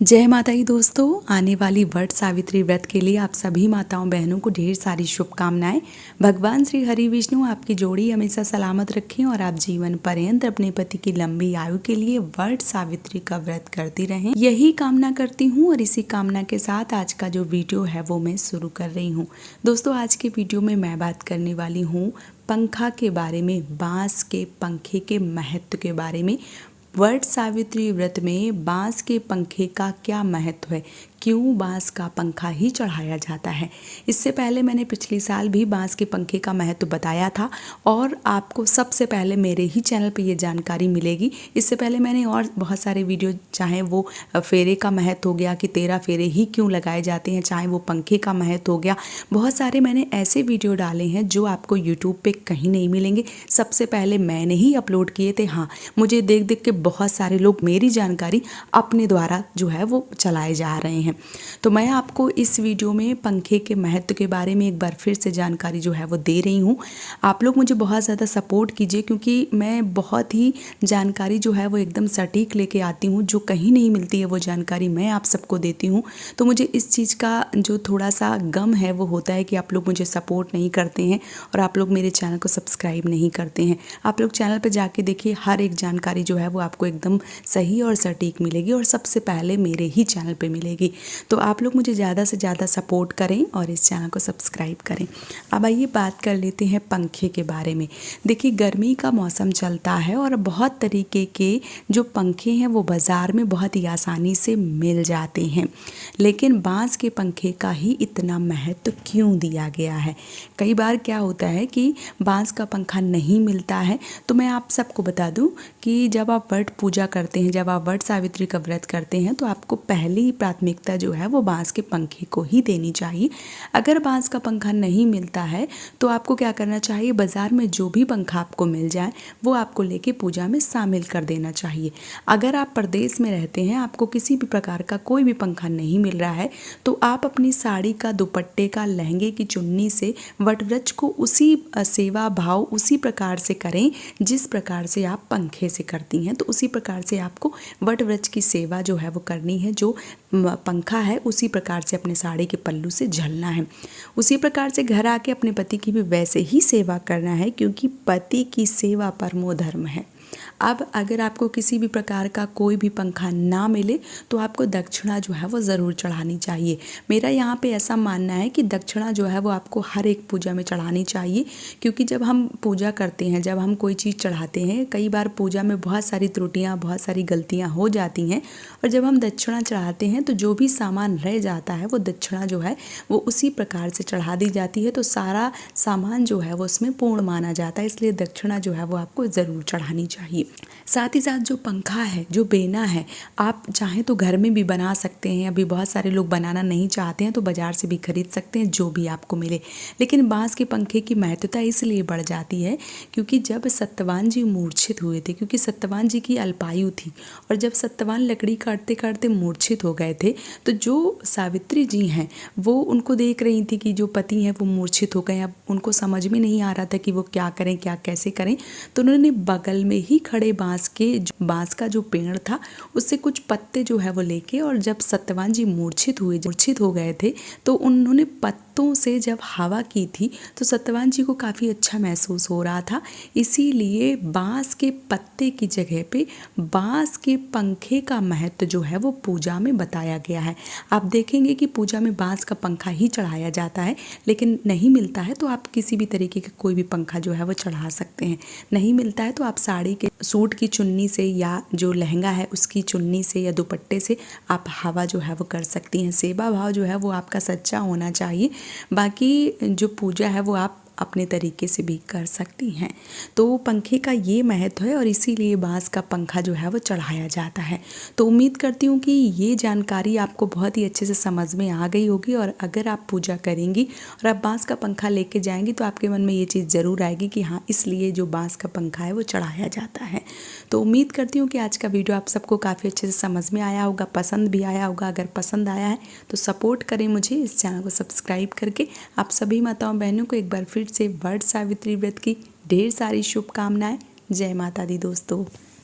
जय माता दी दोस्तों, आने वाली वट सावित्री व्रत के लिए आप सभी माताओं बहनों को ढेर सारी शुभकामनाएं। भगवान श्री हरि विष्णु आपकी जोड़ी हमेशा सलामत रखें और आप जीवन पर्यंत अपने पति की लंबी आयु के लिए वट सावित्री का व्रत करती रहें, यही कामना करती हूँ। और इसी कामना के साथ आज का जो वीडियो है वो मैं शुरू कर रही हूँ। दोस्तों, आज के वीडियो में मैं बात करने वाली हूँ पंखा के बारे में, बांस के पंखे के महत्व के बारे में। वट सावित्री व्रत में बांस के पंखे का क्या महत्व है, क्यों बांस का पंखा ही चढ़ाया जाता है। इससे पहले मैंने पिछले साल भी बांस के पंखे का महत्व बताया था और आपको सबसे पहले मेरे ही चैनल पे ये जानकारी मिलेगी। इससे पहले मैंने और बहुत सारे वीडियो, चाहे वो फेरे का महत्व हो गया कि 13 फेरे ही क्यों लगाए जाते हैं, चाहे वो पंखे का महत्व हो गया, बहुत सारे मैंने ऐसे वीडियो डाले हैं जो आपको यूट्यूब पे कहीं नहीं मिलेंगे। सबसे पहले मैंने ही अपलोड किए थे। हाँ, मुझे देख देख के बहुत सारे लोग मेरी जानकारी अपने द्वारा जो है वो चलाए जा रहे हैं। तो मैं आपको इस वीडियो में पंखे के महत्व के बारे में एक बार फिर से जानकारी जो है वो दे रही हूँ। आप लोग मुझे बहुत ज़्यादा सपोर्ट कीजिए, क्योंकि मैं बहुत ही जानकारी जो है वो एकदम सटीक लेके आती हूँ। जो कहीं नहीं मिलती है वो जानकारी मैं आप सबको देती हूँ। तो मुझे इस चीज़ का जो थोड़ा सा गम है वो होता है कि आप लोग मुझे सपोर्ट नहीं करते हैं और आप लोग मेरे चैनल को सब्सक्राइब नहीं करते हैं। आप लोग चैनल पर जाके देखिए, हर एक जानकारी जो है वो आपको एकदम सही और सटीक मिलेगी और सबसे पहले मेरे ही चैनल पे मिलेगी। तो आप लोग मुझे ज़्यादा से ज़्यादा सपोर्ट करें और इस चैनल को सब्सक्राइब करें। अब आइए बात कर लेते हैं पंखे के बारे में। देखिए, गर्मी का मौसम चलता है और बहुत तरीके के जो पंखे हैं वो बाज़ार में बहुत ही आसानी से मिल जाते हैं, लेकिन बांस के पंखे का ही इतना महत्व क्यों दिया गया है। कई बार क्या होता है कि बांस का पंखा नहीं मिलता है। तो मैं आप सबको बता दूं कि जब आप वट पूजा करते हैं, जब आप वट सावित्री का व्रत करते हैं, तो आपको पहली प्राथमिकता जो है वो बांस के पंखे को ही देनी चाहिए। अगर बांस का पंखा नहीं मिलता है तो आपको क्या करना चाहिए, बाज़ार में जो भी पंखा आपको मिल जाए वो आपको लेके पूजा में शामिल कर देना चाहिए। अगर आप प्रदेश में रहते हैं, आपको किसी भी प्रकार का कोई भी पंखा नहीं मिल रहा है, तो आप अपनी साड़ी का, दुपट्टे का, लहंगे की चुन्नी से वट वृक्ष को उसी सेवा भाव उसी प्रकार से करें जिस प्रकार से आप पंखे से करती हैं। तो उसी प्रकार से आपको वट वृक्ष की सेवा जो है वो करनी है। जो पंखा है उसी प्रकार से अपने साड़ी के पल्लू से झलना है। उसी प्रकार से घर आके अपने पति की भी वैसे ही सेवा करना है, क्योंकि पति की सेवा परमो धर्म है। अब अगर आपको किसी भी प्रकार का कोई भी पंखा ना मिले तो आपको दक्षिणा जो है वो ज़रूर चढ़ानी चाहिए। मेरा यहाँ पे ऐसा मानना है कि दक्षिणा जो है वो आपको हर एक पूजा में चढ़ानी चाहिए, क्योंकि जब हम पूजा करते हैं, जब हम कोई चीज़ चढ़ाते हैं, कई बार पूजा में बहुत सारी त्रुटियाँ, बहुत सारी गलतियाँ हो जाती हैं, और जब हम दक्षिणा चढ़ाते हैं तो जो भी सामान रह जाता है वो दक्षिणा जो है वो उसी प्रकार से चढ़ा दी जाती है। तो सारा सामान जो है वो उसमें पूर्ण माना जाता है, इसलिए दक्षिणा जो है वो आपको ज़रूर चढ़ानी चाहिए। साथ ही साथ जो पंखा है, जो बेना है, आप चाहें तो घर में भी बना सकते हैं। अभी बहुत सारे लोग बनाना नहीं चाहते हैं तो बाज़ार से भी खरीद सकते हैं, जो भी आपको मिले। लेकिन बांस के पंखे की महत्वता इसलिए बढ़ जाती है क्योंकि जब सत्यवान जी मूर्छित हुए थे, क्योंकि सत्यवान जी की अल्पायु थी, और जब सत्यवान लकड़ी काटते काटते मूर्छित हो गए थे, तो जो सावित्री जी हैं वो उनको देख रही थी कि जो पति हैं वो मूर्छित हो गए। अब उनको समझ में नहीं आ रहा था कि वो क्या करें, क्या कैसे करें। तो उन्होंने बगल में ही खड़े बांस का जो पेड़ था उससे कुछ पत्ते जो है वो लेके, और जब सत्यवान जी मूर्छित हो गए थे, तो उन्होंने पत्तों से जब हवा की थी तो सत्यवान जी को काफ़ी अच्छा महसूस हो रहा था। इसीलिए बांस के पत्ते की जगह पे बांस के पंखे का महत्व जो है वो पूजा में बताया गया है। आप देखेंगे कि पूजा में बांस का पंखा ही चढ़ाया जाता है, लेकिन नहीं मिलता है तो आप किसी भी तरीके का कोई भी पंखा जो है वो चढ़ा सकते हैं। नहीं मिलता है तो आप साड़ी के सूट की चुन्नी से या जो लहंगा है उसकी चुन्नी से या दुपट्टे से आप हवा जो है वो कर सकती हैं। सेवा भाव जो है वो आपका सच्चा होना चाहिए। बाकी जो पूजा है वो आप अपने तरीके से भी कर सकती हैं। तो पंखे का ये महत्व है और इसीलिए बांस का पंखा जो है वो चढ़ाया जाता है। तो उम्मीद करती हूँ कि ये जानकारी आपको बहुत ही अच्छे से समझ में आ गई होगी, और अगर आप पूजा करेंगी और आप बांस का पंखा लेके जाएंगी तो आपके मन में ये चीज़ ज़रूर आएगी कि हाँ, इसलिए जो बांस का पंखा है वो चढ़ाया जाता है। तो उम्मीद करती हूँ कि आज का वीडियो आप सबको काफ़ी अच्छे से समझ में आया होगा, पसंद भी आया होगा। अगर पसंद आया है तो सपोर्ट करें मुझे, इस चैनल को सब्सक्राइब करके। आप सभी माताओं बहनों को एक बार फिर से वट सावित्री व्रत की ढेर सारी शुभकामनाएं। जय माता दी दोस्तों।